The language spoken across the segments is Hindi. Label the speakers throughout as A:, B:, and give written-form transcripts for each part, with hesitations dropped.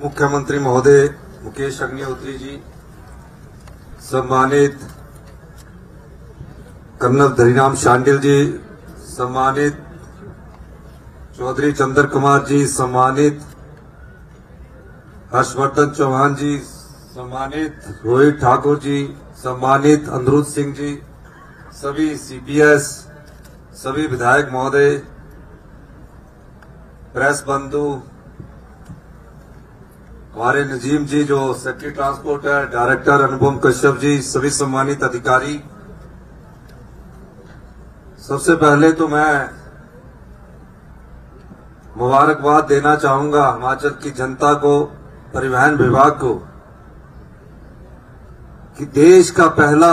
A: मुख्यमंत्री महोदय मुकेश अग्निहोत्री जी, सम्मानित कर्नल धनीराम शांडिल जी, सम्मानित चौधरी चंद्र कुमार जी, सम्मानित हर्षवर्धन चौहान जी, सम्मानित रोहित ठाकुर जी, सम्मानित अनिरुद्ध सिंह जी, सभी सीपीएस, सभी विधायक महोदय, प्रेस बंधु, हमारे नजीम जी जो सेक्रेटरी ट्रांसपोर्ट है, डायरेक्टर अनुपम कश्यप जी, सभी सम्मानित अधिकारी। सबसे पहले तो मैं मुबारकबाद देना चाहूंगा हिमाचल की जनता को, परिवहन विभाग को, कि देश का पहला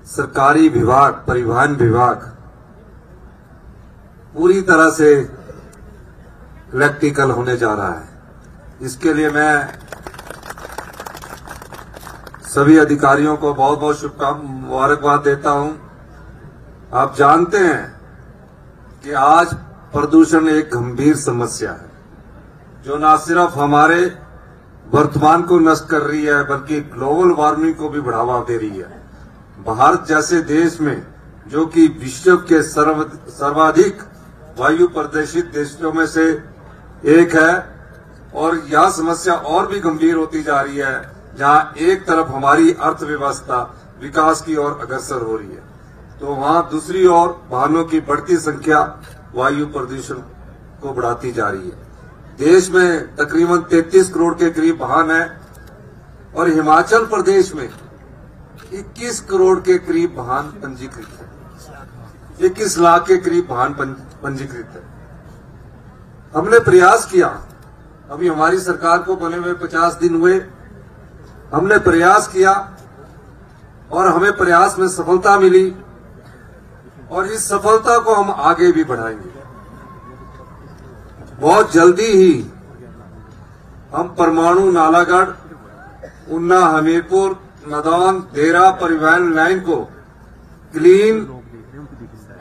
A: सरकारी विभाग परिवहन विभाग पूरी तरह से इलेक्ट्रिकल होने जा रहा है। इसके लिए मैं सभी अधिकारियों को बहुत बहुत शुभकामनाएं मुबारकबाद देता हूं। आप जानते हैं कि आज प्रदूषण एक गंभीर समस्या है जो न सिर्फ हमारे वर्तमान को नष्ट कर रही है बल्कि ग्लोबल वार्मिंग को भी बढ़ावा दे रही है। भारत जैसे देश में जो कि विश्व के सर्वाधिक वायु प्रदूषित देशों में से एक है और यह समस्या और भी गंभीर होती जा रही है, जहां एक तरफ हमारी अर्थव्यवस्था विकास की ओर अग्रसर हो रही है तो वहां दूसरी ओर वाहनों की बढ़ती संख्या वायु प्रदूषण को बढ़ाती जा रही है। देश में तकरीबन 33 करोड़ के करीब वाहन है और हिमाचल प्रदेश में 21 करोड़ के करीब वाहन पंजीकृत है, 21 लाख के करीब वाहन पंजीकृत है। हमने प्रयास किया, अभी हमारी सरकार को बने हुए 50 दिन हुए, हमने प्रयास किया और हमें प्रयास में सफलता मिली और इस सफलता को हम आगे भी बढ़ाएंगे। बहुत जल्दी ही हम परमाणु, नालागढ़, ऊना, हमीरपुर, नादौन, देरा परिवहन लाइन को क्लीन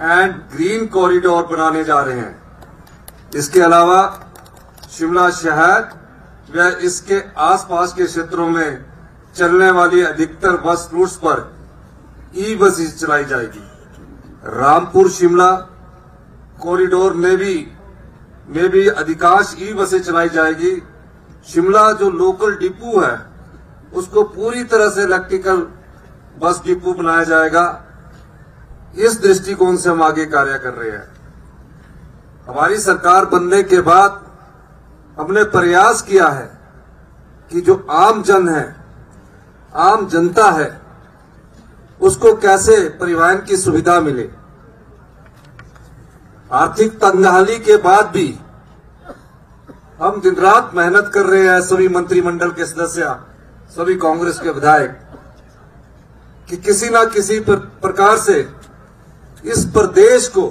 A: एंड ग्रीन कॉरिडोर बनाने जा रहे हैं। इसके अलावा शिमला शहर व इसके आसपास के क्षेत्रों में चलने वाली अधिकतर बस रूट्स पर ई बस चलाई जाएगी। रामपुर शिमला कॉरिडोर में भी अधिकांश ई बसें चलाई जाएगी। शिमला जो लोकल डिपो है उसको पूरी तरह से इलेक्ट्रिकल बस डिपो बनाया जाएगा। इस दृष्टिकोण से हम आगे कार्य कर रहे हैं। हमारी सरकार बनने के बाद हमने प्रयास किया है कि जो आम जन है, आम जनता है, उसको कैसे परिवहन की सुविधा मिले। आर्थिक तंगहाली के बाद भी हम दिन रात मेहनत कर रहे हैं, सभी मंत्रिमंडल के सदस्य, सभी कांग्रेस के विधायक, कि किसी न किसी प्रकार से इस प्रदेश को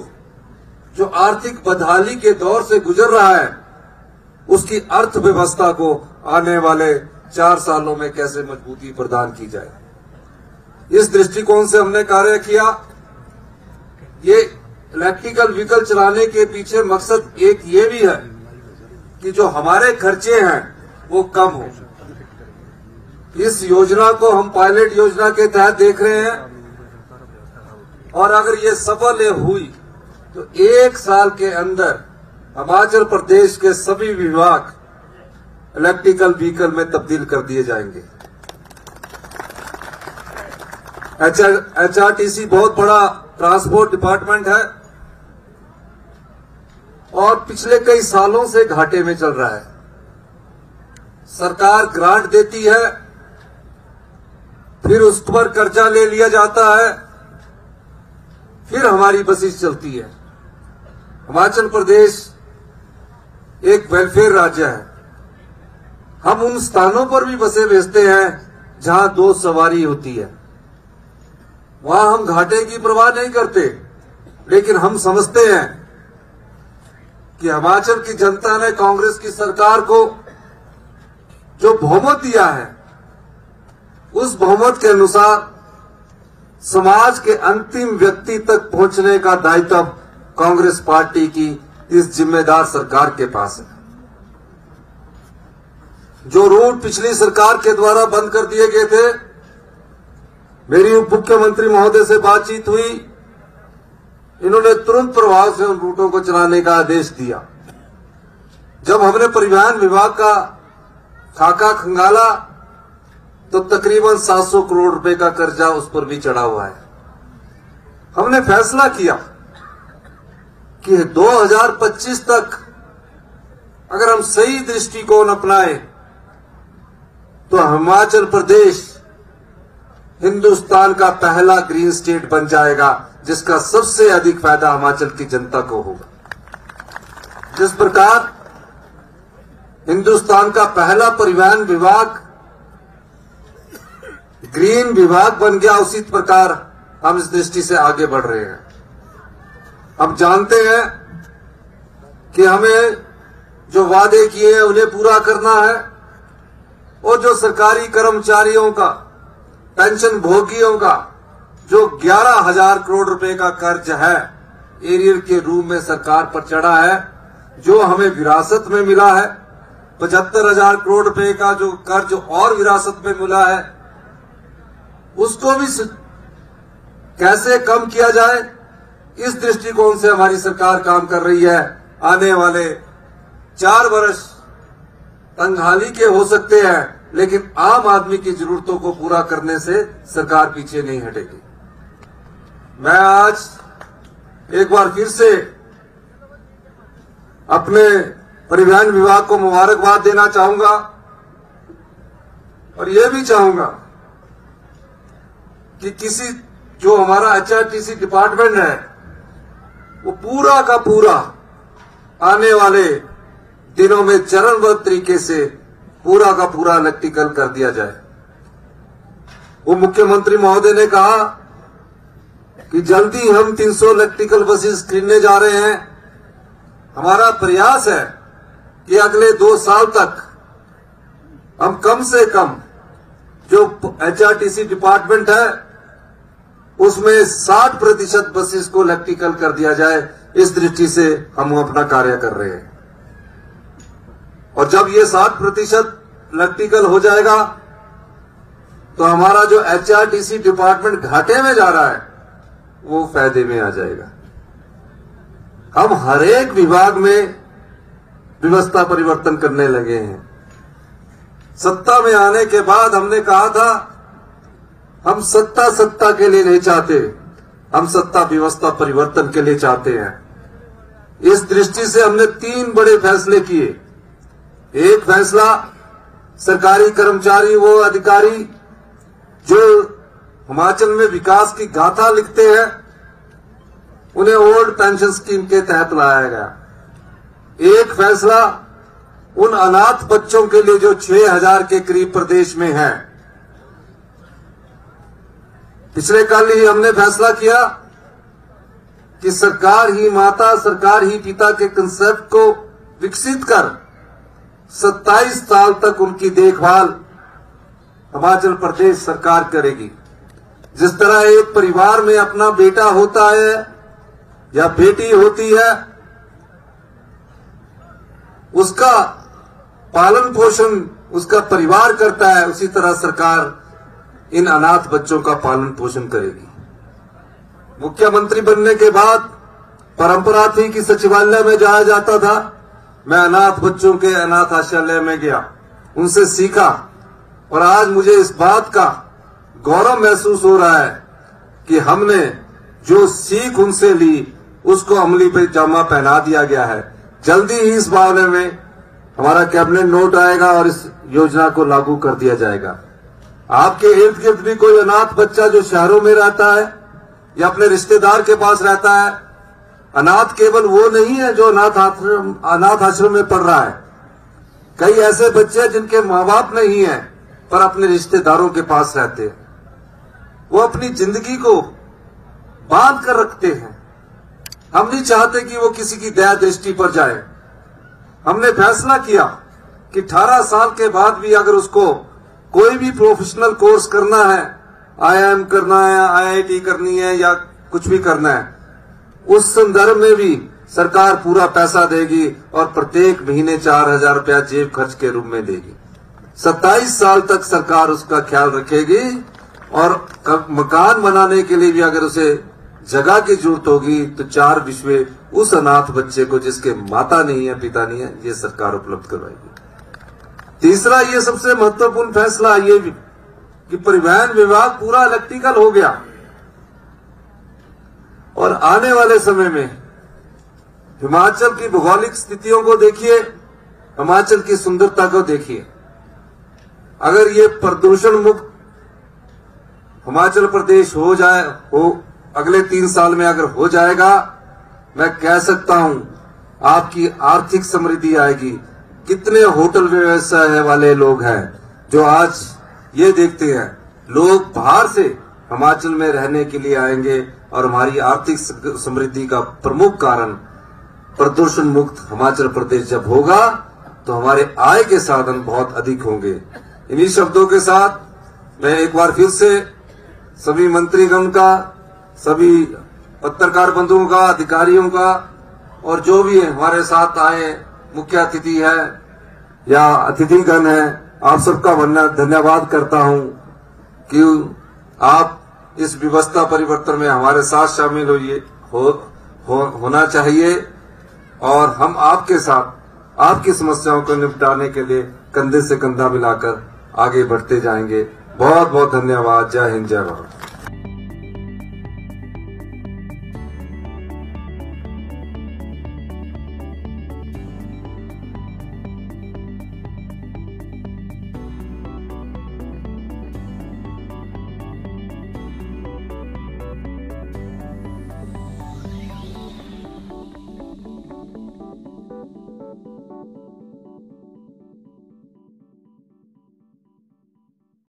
A: जो आर्थिक बदहाली के दौर से गुजर रहा है उसकी अर्थव्यवस्था को आने वाले 4 सालों में कैसे मजबूती प्रदान की जाए। इस दृष्टिकोण से हमने कार्य किया। ये इलेक्ट्रिकल व्हीकल चलाने के पीछे मकसद एक ये भी है कि जो हमारे खर्चे हैं वो कम हो। इस योजना को हम पायलट योजना के तहत देख रहे हैं और अगर ये सफल हुई तो 1 साल के अंदर हिमाचल प्रदेश के सभी विभाग इलेक्ट्रिकल व्हीकल में तब्दील कर दिए जाएंगे। एचआरटीसी बहुत बड़ा ट्रांसपोर्ट डिपार्टमेंट है और पिछले कई सालों से घाटे में चल रहा है। सरकार ग्रांट देती है, फिर उस पर कर्जा ले लिया जाता है, फिर हमारी बसें चलती है। हिमाचल प्रदेश एक वेलफेयर राज्य है। हम उन स्थानों पर भी बसें भेजते हैं जहां 2 सवारी होती है। वहां हम घाटे की परवाह नहीं करते, लेकिन हम समझते हैं कि हिमाचल की जनता ने कांग्रेस की सरकार को जो बहुमत दिया है उस बहुमत के अनुसार समाज के अंतिम व्यक्ति तक पहुंचने का दायित्व कांग्रेस पार्टी की इस जिम्मेदार सरकार के पास है। जो रूट पिछली सरकार के द्वारा बंद कर दिए गए थे, मेरी उप मुख्यमंत्री महोदय से बातचीत हुई, इन्होंने तुरंत प्रभाव से उन रूटों को चलाने का आदेश दिया। जब हमने परिवहन विभाग का खाका खंगाला तो तकरीबन 700 करोड़ रुपए का कर्जा उस पर भी चढ़ा हुआ है। हमने फैसला किया कि 2025 तक अगर हम सही दृष्टिकोण अपनाएं तो हिमाचल प्रदेश हिंदुस्तान का पहला ग्रीन स्टेट बन जाएगा, जिसका सबसे अधिक फायदा हिमाचल की जनता को होगा। जिस प्रकार हिंदुस्तान का पहला परिवहन विभाग ग्रीन विभाग बन गया, उसी प्रकार हम इस दृष्टि से आगे बढ़ रहे हैं। हम जानते हैं कि हमें जो वादे किए हैं उन्हें पूरा करना है, और जो सरकारी कर्मचारियों का, पेंशन भोगियों का जो 11,000 करोड़ रुपए का कर्ज है, एरियर के रूप में सरकार पर चढ़ा है, जो हमें विरासत में मिला है, 75,000 करोड़ रुपए का जो कर्ज और विरासत में मिला है, उसको भी कैसे कम किया जाए, इस दृष्टिकोण से हमारी सरकार काम कर रही है। आने वाले 4 वर्ष तंगहाली के हो सकते हैं, लेकिन आम आदमी की जरूरतों को पूरा करने से सरकार पीछे नहीं हटेगी। मैं आज एक बार फिर से अपने परिवहन विभाग को मुबारकबाद देना चाहूंगा, और यह भी चाहूंगा कि किसी जो हमारा एचआरटीसी डिपार्टमेंट है वो पूरा का पूरा आने वाले दिनों में चरणबद्ध तरीके से पूरा का पूरा इलेक्ट्रिकल कर दिया जाए। वो मुख्यमंत्री महोदय ने कहा कि जल्दी हम 300 इलेक्ट्रिकल बसेस खरीदने जा रहे हैं। हमारा प्रयास है कि अगले 2 साल तक हम कम से कम जो एचआरटीसी डिपार्टमेंट है उसमें 60% बसेस को इलेक्ट्रिकल कर दिया जाए। इस दृष्टि से हम अपना कार्य कर रहे हैं, और जब ये 60% इलेक्ट्रिकल हो जाएगा तो हमारा जो एचआरटीसी डिपार्टमेंट घाटे में जा रहा है वो फायदे में आ जाएगा। हम हर एक विभाग में व्यवस्था परिवर्तन करने लगे हैं। सत्ता में आने के बाद हमने कहा था हम सत्ता के लिए नहीं चाहते, हम सत्ता व्यवस्था परिवर्तन के लिए चाहते हैं। इस दृष्टि से हमने 3 बड़े फैसले किए। एक फैसला, सरकारी कर्मचारी वो अधिकारी जो हिमाचल में विकास की गाथा लिखते हैं उन्हें ओल्ड पेंशन स्कीम के तहत लाया गया। एक फैसला उन अनाथ बच्चों के लिए जो 6,000 के करीब प्रदेश में हैं। पिछले कल ही हमने फैसला किया कि सरकार ही माता, सरकार ही पिता के कंसेप्ट को विकसित कर 27 साल तक उनकी देखभाल हिमाचल प्रदेश सरकार करेगी। जिस तरह एक परिवार में अपना बेटा होता है या बेटी होती है, उसका पालन पोषण उसका परिवार करता है, उसी तरह सरकार इन अनाथ बच्चों का पालन पोषण करेगी। मुख्यमंत्री बनने के बाद परंपरा थी कि सचिवालय में जाया जाता था। मैं अनाथ बच्चों के अनाथ आश्रय में गया, उनसे सीखा, और आज मुझे इस बात का गौरव महसूस हो रहा है कि हमने जो सीख उनसे ली उसको अमली पे जामा पहना दिया गया है। जल्दी ही इस मामले में हमारा कैबिनेट नोट आएगा और इस योजना को लागू कर दिया जाएगा। आपके इर्द गिर्द भी कोई अनाथ बच्चा जो शहरों में रहता है या अपने रिश्तेदार के पास रहता है, अनाथ केवल वो नहीं है जो अनाथ आश्रम में पढ़ रहा है। कई ऐसे बच्चे हैं जिनके माँ बाप नहीं है पर अपने रिश्तेदारों के पास रहते हैं। वो अपनी जिंदगी को बांध कर रखते हैं। हम नहीं चाहते कि वो किसी की दया दृष्टि पर जाए। हमने फैसला किया कि 18 साल के बाद भी अगर उसको कोई भी प्रोफेशनल कोर्स करना है, आईआईएम करना है, आईआईटी करनी है या कुछ भी करना है, उस संदर्भ में भी सरकार पूरा पैसा देगी और प्रत्येक महीने 4,000 रुपया जेब खर्च के रूप में देगी। 27 साल तक सरकार उसका ख्याल रखेगी और मकान बनाने के लिए भी अगर उसे जगह की जरूरत होगी तो 4 विश्वे उस अनाथ बच्चे को जिसके माता नहीं है, पिता नहीं है, ये सरकार उपलब्ध करवाएगी। तीसरा, ये सबसे महत्वपूर्ण फैसला ये भी कि परिवहन विभाग पूरा इलेक्ट्रिकल हो गया और आने वाले समय में हिमाचल की भौगोलिक स्थितियों को देखिए, हिमाचल की सुंदरता को देखिए। अगर ये प्रदूषण मुक्त हिमाचल प्रदेश अगले 3 साल में अगर हो जाएगा, मैं कह सकता हूं आपकी आर्थिक समृद्धि आएगी। कितने होटल व्यवसाय वाले लोग हैं जो आज ये देखते हैं लोग बाहर से हिमाचल में रहने के लिए आएंगे और हमारी आर्थिक समृद्धि का प्रमुख कारण प्रदूषण मुक्त हिमाचल प्रदेश जब होगा तो हमारे आय के साधन बहुत अधिक होंगे। इन्हीं शब्दों के साथ मैं एक बार फिर से सभी मंत्रीगण का, सभी पत्रकार बंधुओं का, अधिकारियों का और जो भी हमारे साथ आए मुख्य अतिथि है या अतिथिगण है, आप सबका धन्यवाद करता हूं कि आप इस व्यवस्था परिवर्तन में हमारे साथ शामिल होना चाहिए और हम आपके साथ आपकी समस्याओं को निपटाने के लिए कंधे से कंधा मिलाकर आगे बढ़ते जाएंगे। बहुत बहुत धन्यवाद। जय हिंद, जय भारत।